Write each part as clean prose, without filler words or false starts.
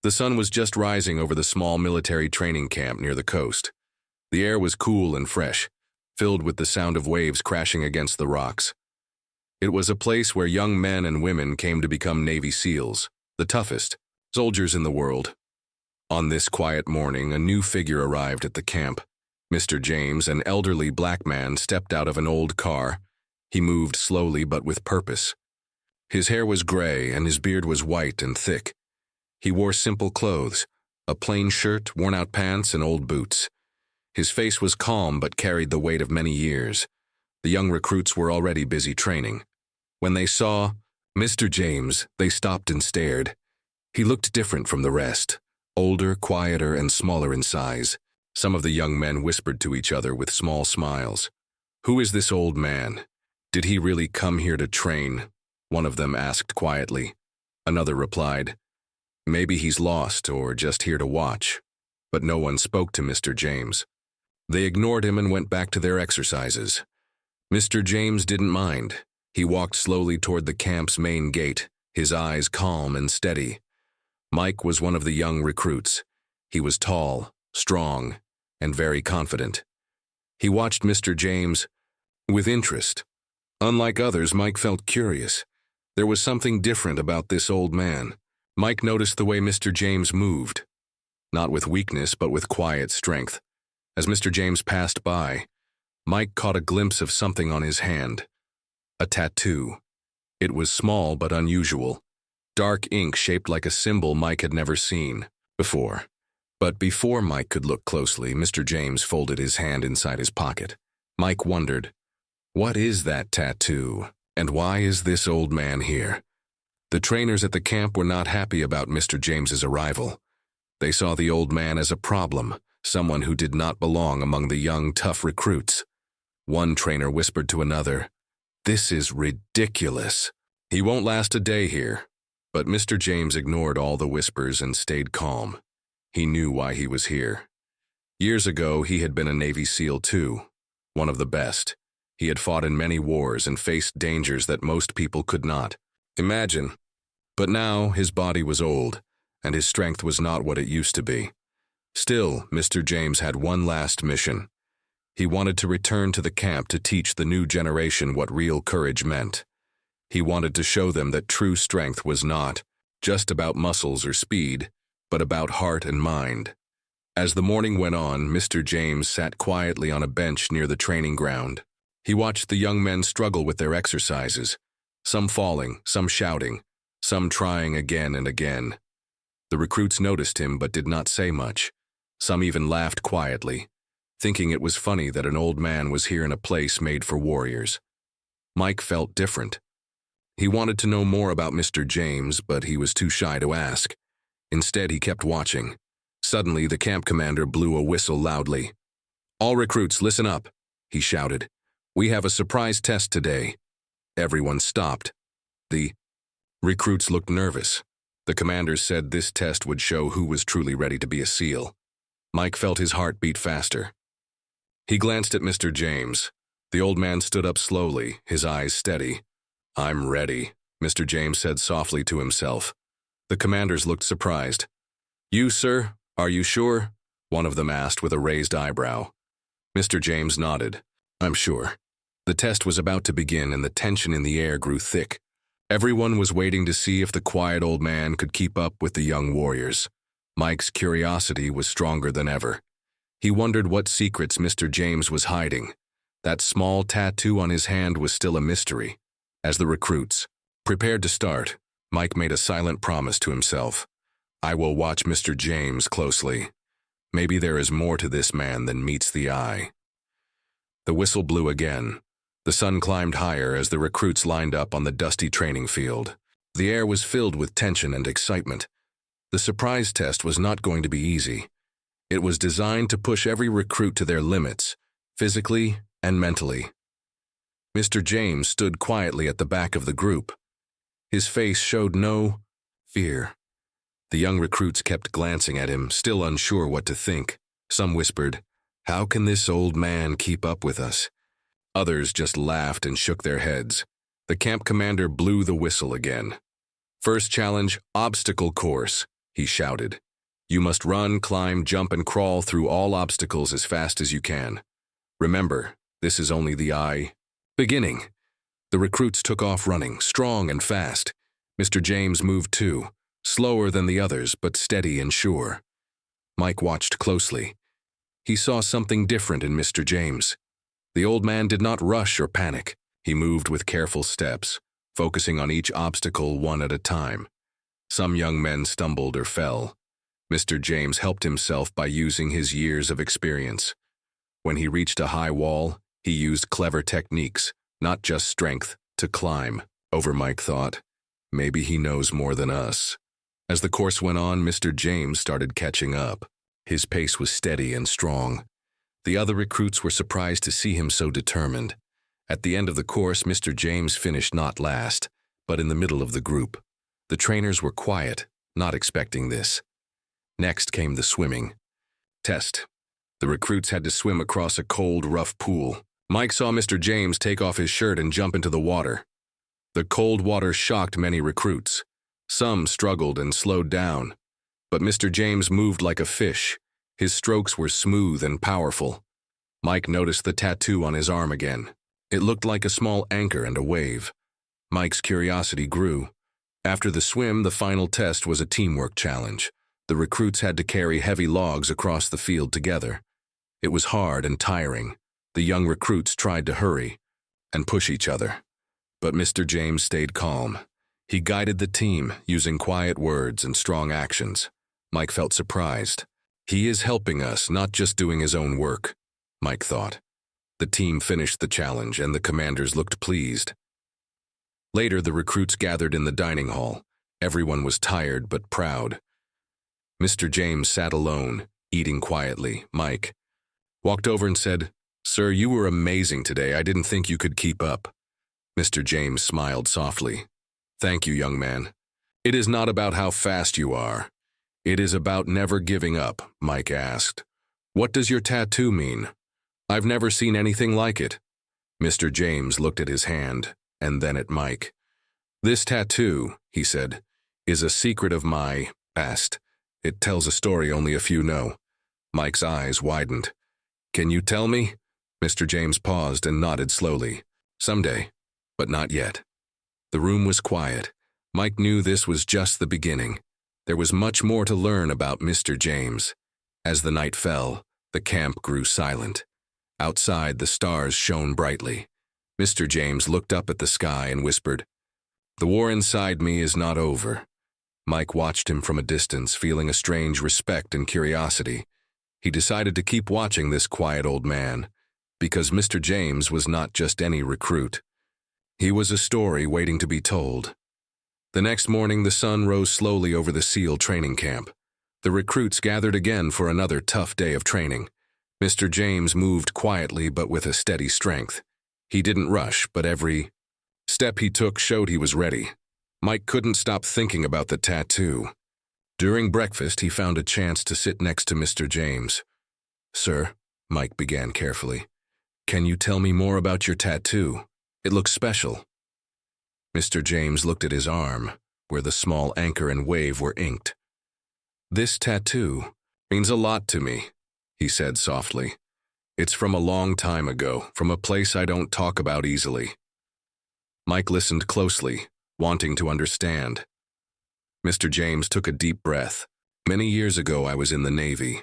The sun was just rising over the small military training camp near the coast. The air was cool and fresh, filled with the sound of waves crashing against the rocks. It was a place where young men and women came to become Navy SEALs, the toughest soldiers in the world. On this quiet morning, a new figure arrived at the camp. Mr. James, an elderly black man, stepped out of an old car. He moved slowly but with purpose. His hair was gray and his beard was white and thick. He wore simple clothes, a plain shirt, worn-out pants, and old boots. His face was calm but carried the weight of many years. The young recruits were already busy training. When they saw Mr. James, they stopped and stared. He looked different from the rest, older, quieter, and smaller in size. Some of the young men whispered to each other with small smiles. "Who is this old man? Did he really come here to train?" one of them asked quietly. Another replied, "Maybe he's lost or just here to watch." But no one spoke to Mr. James. They ignored him and went back to their exercises. Mr. James didn't mind. He walked slowly toward the camp's main gate, his eyes calm and steady. Mike was one of the young recruits. He was tall, strong, and very confident. He watched Mr. James with interest. Unlike others, Mike felt curious. There was something different about this old man. Mike noticed the way Mr. James moved, not with weakness but with quiet strength. As Mr. James passed by, Mike caught a glimpse of something on his hand. A tattoo. It was small but unusual. Dark ink shaped like a symbol Mike had never seen before. But before Mike could look closely, Mr. James folded his hand inside his pocket. Mike wondered, what is that tattoo, and why is this old man here? The trainers at the camp were not happy about Mr. James's arrival. They saw the old man as a problem, someone who did not belong among the young, tough recruits. One trainer whispered to another, "This is ridiculous. He won't last a day here." But Mr. James ignored all the whispers and stayed calm. He knew why he was here. Years ago, he had been a Navy SEAL too, one of the best. He had fought in many wars and faced dangers that most people could not imagine. But now his body was old, and his strength was not what it used to be. Still, Mr. James had one last mission. He wanted to return to the camp to teach the new generation what real courage meant. He wanted to show them that true strength was not just about muscles or speed, but about heart and mind. As the morning went on, Mr. James sat quietly on a bench near the training ground. He watched the young men struggle with their exercises, some falling, some shouting, some trying again and again. The recruits noticed him but did not say much. Some even laughed quietly, thinking it was funny that an old man was here in a place made for warriors. Mike felt different. He wanted to know more about Mr. James, but he was too shy to ask. Instead, he kept watching. Suddenly, the camp commander blew a whistle loudly. "All recruits, listen up," he shouted. "We have a surprise test today." Everyone stopped. The recruits looked nervous. The commander said this test would show who was truly ready to be a SEAL. Mike felt his heart beat faster. He glanced at Mr. James. The old man stood up slowly, his eyes steady. "I'm ready," Mr. James said softly to himself. The commanders looked surprised. "You, sir? Are you sure?" one of them asked with a raised eyebrow. Mr. James nodded. "I'm sure." The test was about to begin and the tension in the air grew thick. Everyone was waiting to see if the quiet old man could keep up with the young warriors. Mike's curiosity was stronger than ever. He wondered what secrets Mr. James was hiding. That small tattoo on his hand was still a mystery. As the recruits prepared to start, Mike made a silent promise to himself. "I will watch Mr. James closely. Maybe there is more to this man than meets the eye." The whistle blew again. The sun climbed higher as the recruits lined up on the dusty training field. The air was filled with tension and excitement. The surprise test was not going to be easy. It was designed to push every recruit to their limits, physically and mentally. Mr. James stood quietly at the back of the group. His face showed no fear. The young recruits kept glancing at him, still unsure what to think. Some whispered, "How can this old man keep up with us?" Others just laughed and shook their heads. The camp commander blew the whistle again. First challenge, obstacle course. he shouted. You must run, climb, jump, and crawl through all obstacles as fast as you can. Remember, this is only the beginning. The recruits took off running, strong and fast. Mr. James moved too, slower than the others, but steady and sure. Mike watched closely. He saw something different in Mr. James. The old man did not rush or panic. He moved with careful steps, focusing on each obstacle one at a time. Some young men stumbled or fell. Mr. James helped himself by using his years of experience. When he reached a high wall, he used clever techniques, not just strength, to climb. Over, Mike thought. Maybe he knows more than us. As the course went on, Mr. James started catching up. His pace was steady and strong. The other recruits were surprised to see him so determined. At the end of the course, Mr. James finished not last, but in the middle of the group. The trainers were quiet, not expecting this. Next came the swimming test. The recruits had to swim across a cold, rough pool. Mike saw Mr. James take off his shirt and jump into the water. The cold water shocked many recruits. Some struggled and slowed down. But Mr. James moved like a fish. His strokes were smooth and powerful. Mike noticed the tattoo on his arm again. It looked like a small anchor and a wave. Mike's curiosity grew. After the swim, the final test was a teamwork challenge. The recruits had to carry heavy logs across the field together. It was hard and tiring. The young recruits tried to hurry and push each other. But Mr. James stayed calm. He guided the team, using quiet words and strong actions. Mike felt surprised. He is helping us, not just doing his own work, Mike thought. The team finished the challenge, and the commanders looked pleased. Later, the recruits gathered in the dining hall. Everyone was tired but proud. Mr. James sat alone, eating quietly. Mike walked over and said, "Sir, you were amazing today. I didn't think you could keep up." Mr. James smiled softly. "Thank you, young man. It is not about how fast you are. It is about never giving up," Mike asked. "What does your tattoo mean? I've never seen anything like it." Mr. James looked at his hand, and then at Mike. "This tattoo," he said, "is a secret of my past. It tells a story only a few know." Mike's eyes widened. "Can you tell me?" Mr. James paused and nodded slowly. "Someday, but not yet." The room was quiet. Mike knew this was just the beginning. There was much more to learn about Mr. James. As the night fell, the camp grew silent. Outside, the stars shone brightly. Mr. James looked up at the sky and whispered, "The war inside me is not over." Mike watched him from a distance, feeling a strange respect and curiosity. He decided to keep watching this quiet old man, because Mr. James was not just any recruit. He was a story waiting to be told. The next morning, the sun rose slowly over the SEAL training camp. The recruits gathered again for another tough day of training. Mr. James moved quietly but with a steady strength. He didn't rush, but every step he took showed he was ready. Mike couldn't stop thinking about the tattoo. During breakfast, he found a chance to sit next to Mr. James. "Sir," Mike began carefully, "can you tell me more about your tattoo? It looks special." Mr. James looked at his arm, where the small anchor and wave were inked. "This tattoo means a lot to me," he said softly. "It's from a long time ago, from a place I don't talk about easily." Mike listened closely, wanting to understand. Mr. James took a deep breath. "Many years ago, I was in the Navy.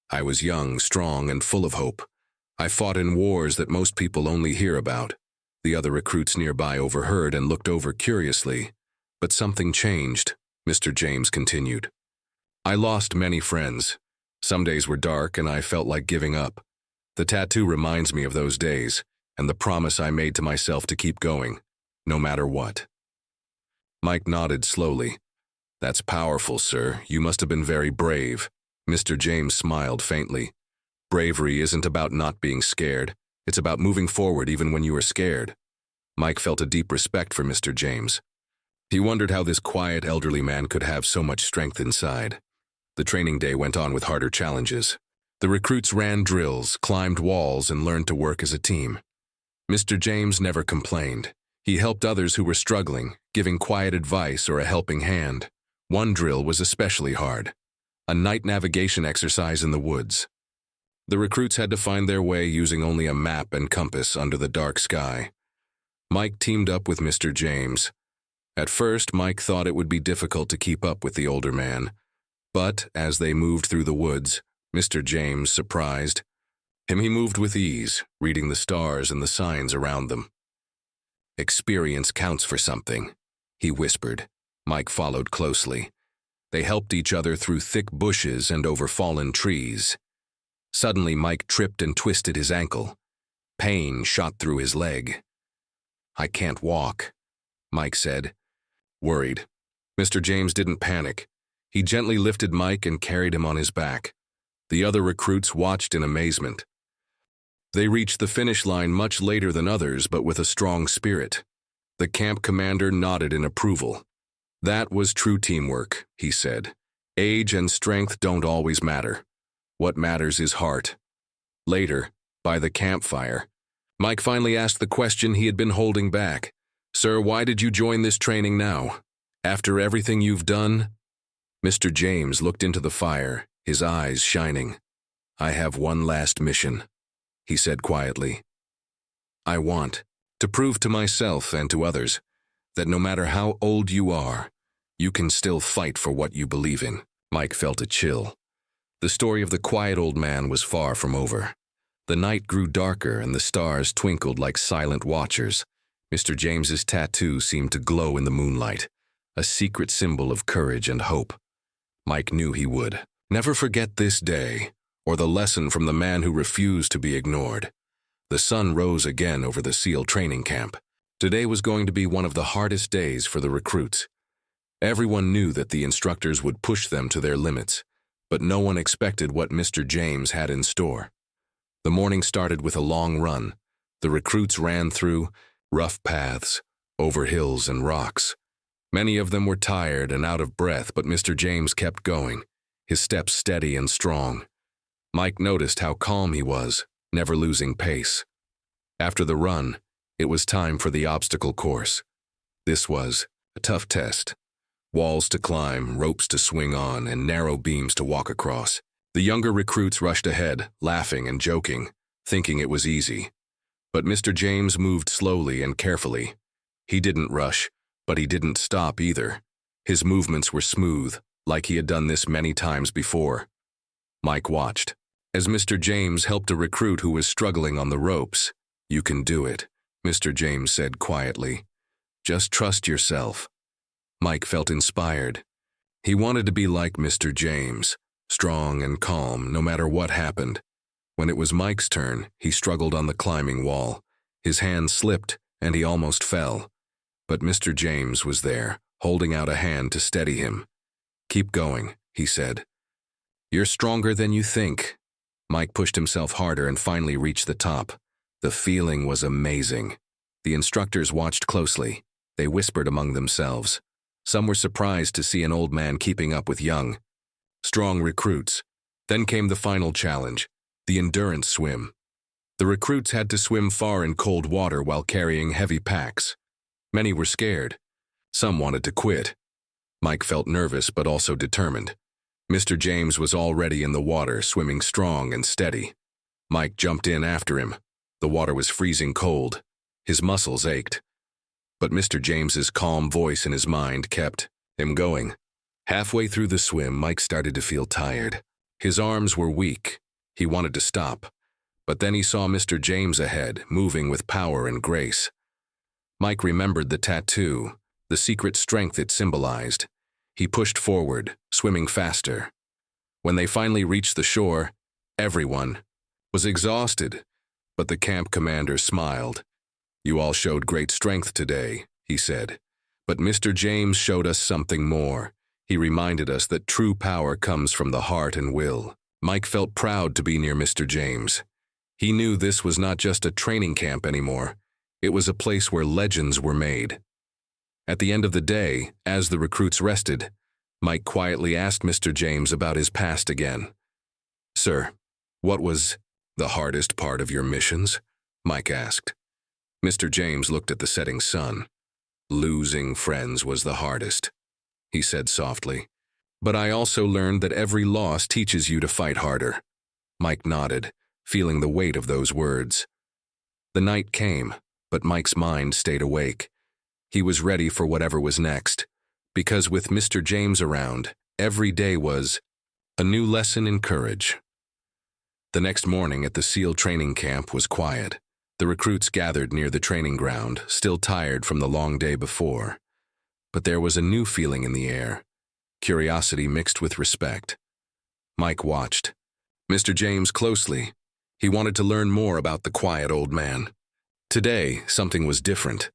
I was young, strong, and full of hope. I fought in wars that most people only hear about. The other recruits nearby overheard and looked over curiously. But something changed," Mr. James continued. "I lost many friends. Some days were dark and I felt like giving up. The tattoo reminds me of those days and the promise I made to myself to keep going, no matter what." Mike nodded slowly. "That's powerful, sir. You must have been very brave." Mr. James smiled faintly. "Bravery isn't about not being scared. It's about moving forward even when you are scared." Mike felt a deep respect for Mr. James. He wondered how this quiet elderly man could have so much strength inside. The training day went on with harder challenges. The recruits ran drills, climbed walls, and learned to work as a team. Mr. James never complained. He helped others who were struggling, giving quiet advice or a helping hand. One drill was especially hard, a night navigation exercise in the woods. The recruits had to find their way using only a map and compass under the dark sky. Mike teamed up with Mr. James. At first, Mike thought it would be difficult to keep up with the older man, but as they moved through the woods, Mr. James surprised him. He moved with ease, reading the stars and the signs around them. "Experience counts for something," he whispered. Mike followed closely. They helped each other through thick bushes and over fallen trees. Suddenly, Mike tripped and twisted his ankle. Pain shot through his leg. "I can't walk," Mike said, worried. Mr. James didn't panic. He gently lifted Mike and carried him on his back. The other recruits watched in amazement. They reached the finish line much later than others, but with a strong spirit. The camp commander nodded in approval. "That was true teamwork," he said. "Age and strength don't always matter. What matters is heart." Later, by the campfire, Mike finally asked the question he had been holding back. "Sir, why did you join this training now? After everything you've done?" Mr. James looked into the fire, his eyes shining. "I have one last mission," he said quietly. "I want to prove to myself and to others that no matter how old you are, you can still fight for what you believe in." Mike felt a chill. The story of the quiet old man was far from over. The night grew darker and the stars twinkled like silent watchers. Mr. James's tattoo seemed to glow in the moonlight, a secret symbol of courage and hope. Mike knew he would never forget this day, or the lesson from the man who refused to be ignored. The sun rose again over the SEAL training camp. Today was going to be one of the hardest days for the recruits. Everyone knew that the instructors would push them to their limits, but no one expected what Mr. James had in store. The morning started with a long run. The recruits ran through rough paths, over hills and rocks. Many of them were tired and out of breath, but Mr. James kept going, his steps steady and strong. Mike noticed how calm he was, never losing pace. After the run, it was time for the obstacle course. This was a tough test. Walls to climb, ropes to swing on, and narrow beams to walk across. The younger recruits rushed ahead, laughing and joking, thinking it was easy. But Mr. James moved slowly and carefully. He didn't rush, but he didn't stop either. His movements were smooth, like he had done this many times before. Mike watched as Mr. James helped a recruit who was struggling on the ropes. "You can do it," Mr. James said quietly. "Just trust yourself." Mike felt inspired. He wanted to be like Mr. James, strong and calm no matter what happened. When it was Mike's turn, he struggled on the climbing wall. His hand slipped and he almost fell. But Mr. James was there, holding out a hand to steady him. "Keep going," he said. "You're stronger than you think." Mike pushed himself harder and finally reached the top. The feeling was amazing. The instructors watched closely. They whispered among themselves. Some were surprised to see an old man keeping up with young, strong recruits. Then came the final challenge, the endurance swim. The recruits had to swim far in cold water while carrying heavy packs. Many were scared. Some wanted to quit. Mike felt nervous but also determined. Mr. James was already in the water, swimming strong and steady. Mike jumped in after him. The water was freezing cold. His muscles ached. But Mr. James's calm voice in his mind kept him going. Halfway through the swim, Mike started to feel tired. His arms were weak. He wanted to stop. But then he saw Mr. James ahead, moving with power and grace. Mike remembered the tattoo, the secret strength it symbolized. He pushed forward, swimming faster. When they finally reached the shore, everyone was exhausted, but the camp commander smiled. "You all showed great strength today," he said. "But Mr. James showed us something more. He reminded us that true power comes from the heart and will." Mike felt proud to be near Mr. James. He knew this was not just a training camp anymore. It was a place where legends were made. At the end of the day, as the recruits rested, Mike quietly asked Mr. James about his past again. "Sir, what was the hardest part of your missions?" Mike asked. Mr. James looked at the setting sun. "Losing friends was the hardest. he said softly. "But I also learned that every loss teaches you to fight harder." Mike nodded, feeling the weight of those words. The night came, but Mike's mind stayed awake. He was ready for whatever was next, because with Mr. James around, every day was a new lesson in courage. The next morning at the SEAL training camp was quiet. The recruits gathered near the training ground, still tired from the long day before. But there was a new feeling in the air, curiosity mixed with respect. Mike watched Mr. James closely. He wanted to learn more about the quiet old man. Today, something was different.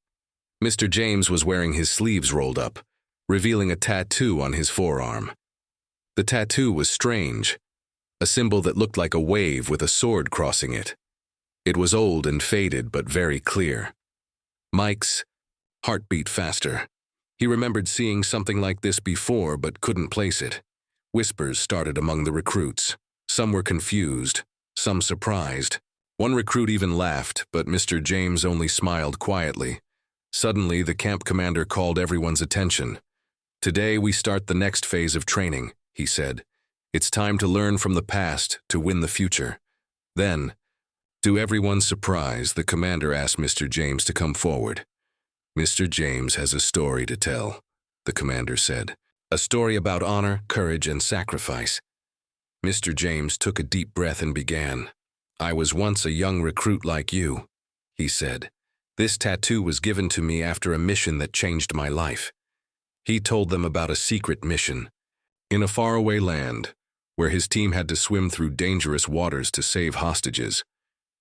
Mr. James was wearing his sleeves rolled up, revealing a tattoo on his forearm. The tattoo was strange, a symbol that looked like a wave with a sword crossing it. It was old and faded, but very clear. Mike's heart beat faster. He remembered seeing something like this before, but couldn't place it. Whispers started among the recruits. Some were confused, some surprised. One recruit even laughed, but Mr. James only smiled quietly. Suddenly, the camp commander called everyone's attention. "Today we start the next phase of training," he said. "It's time to learn from the past to win the future." Then, to everyone's surprise, the commander asked Mr. James to come forward. "Mr. James has a story to tell," the commander said. "A story about honor, courage, and sacrifice." Mr. James took a deep breath and began. "I was once a young recruit like you," he said. "This tattoo was given to me after a mission that changed my life." He told them about a secret mission in a faraway land where his team had to swim through dangerous waters to save hostages.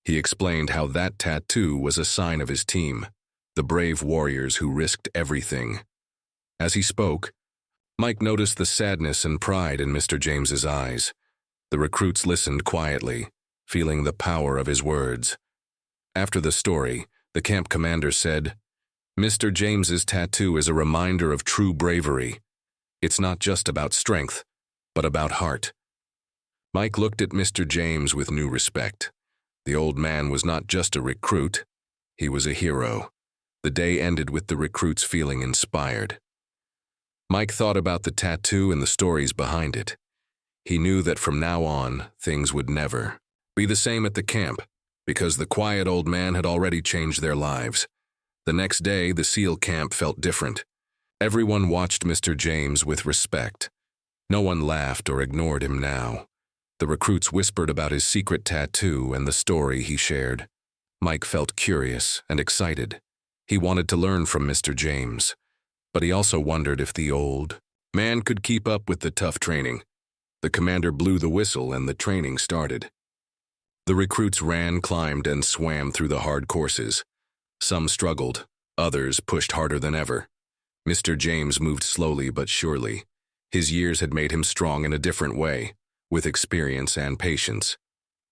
He explained how that tattoo was a sign of his team, the brave warriors who risked everything. As he spoke, Mike noticed the sadness and pride in Mr. James's eyes. The recruits listened quietly, feeling the power of his words. After the story, the camp commander said, "Mr. James's tattoo is a reminder of true bravery. It's not just about strength, but about heart." Mike looked at Mr. James with new respect. The old man was not just a recruit, he was a hero. The day ended with the recruits feeling inspired. Mike thought about the tattoo and the stories behind it. He knew that from now on, things would never be the same at the camp, because the quiet old man had already changed their lives. The next day, the SEAL camp felt different. Everyone watched Mr. James with respect. No one laughed or ignored him now. The recruits whispered about his secret tattoo and the story he shared. Mike felt curious and excited. He wanted to learn from Mr. James, but he also wondered if the old man could keep up with the tough training. The commander blew the whistle and the training started. The recruits ran, climbed, and swam through the hard courses. Some struggled, others pushed harder than ever. Mr. James moved slowly but surely. His years had made him strong in a different way, with experience and patience.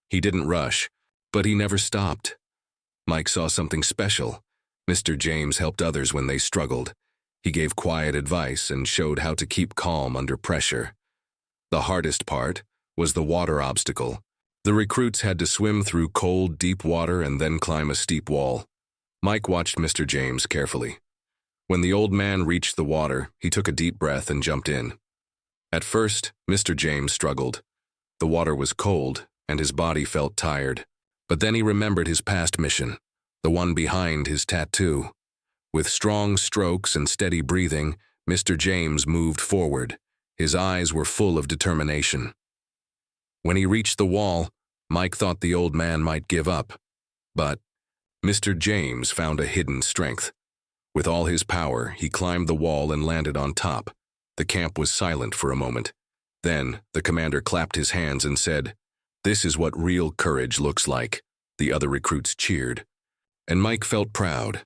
He didn't rush, but he never stopped. Mike saw something special. Mr. James helped others when they struggled. He gave quiet advice and showed how to keep calm under pressure. The hardest part was the water obstacle. The recruits had to swim through cold, deep water and then climb a steep wall. Mike watched Mr. James carefully. When the old man reached the water, he took a deep breath and jumped in. At first, Mr. James struggled. The water was cold, and his body felt tired. But then he remembered his past mission, the one behind his tattoo. With strong strokes and steady breathing, Mr. James moved forward. His eyes were full of determination. When he reached the wall, Mike thought the old man might give up. But Mr. James found a hidden strength. With all his power, he climbed the wall and landed on top. The camp was silent for a moment. Then, the commander clapped his hands and said, "This is what real courage looks like." The other recruits cheered, and Mike felt proud.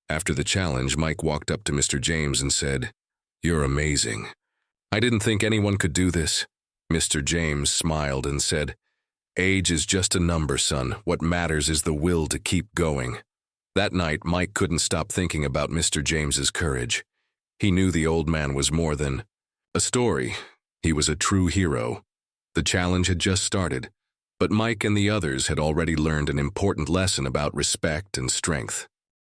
After the challenge, Mike walked up to Mr. James and said, "You're amazing. I didn't think anyone could do this." Mr. James smiled and said, "Age is just a number, son. What matters is the will to keep going." That night, Mike couldn't stop thinking about Mr. James's courage. He knew the old man was more than a story. He was a true hero. The challenge had just started, but Mike and the others had already learned an important lesson about respect and strength.